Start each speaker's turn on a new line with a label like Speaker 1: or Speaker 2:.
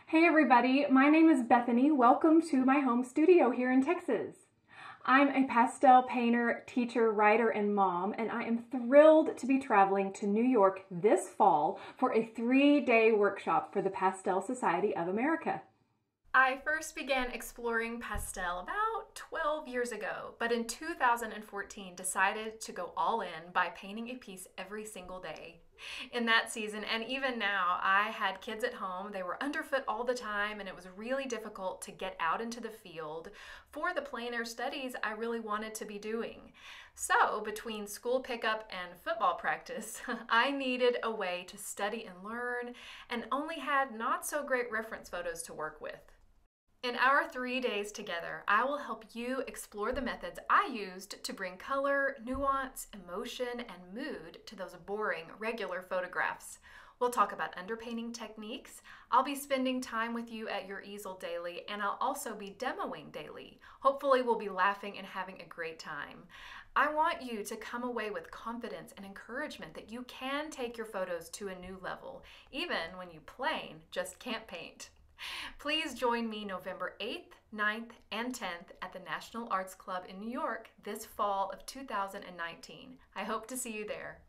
Speaker 1: Hey everybody, my name is Bethany. Welcome to my home studio here in Texas. I'm a pastel painter, teacher, writer, and mom, and I am thrilled to be traveling to New York this fall for a 3-day workshop for the Pastel Society of America.
Speaker 2: I first began exploring pastel about 12 years ago, but in 2014 decided to go all in by painting a piece every single day. In that season, and even now, I had kids at home. They were underfoot all the time, and it was really difficult to get out into the field for the plein air studies I really wanted to be doing. So, between school pickup and football practice, I needed a way to study and learn, and only had not so great reference photos to work with. In our 3 days together, I will help you explore the methods I used to bring color, nuance, emotion, and mood to those boring, regular photographs. We'll talk about underpainting techniques. I'll be spending time with you at your easel daily, and I'll also be demoing daily. Hopefully, we'll be laughing and having a great time. I want you to come away with confidence and encouragement that you can take your photos to a new level, even when you plain just can't paint. Please join me November 8th, 9th, and 10th at the National Arts Club in New York this fall of 2019. I hope to see you there.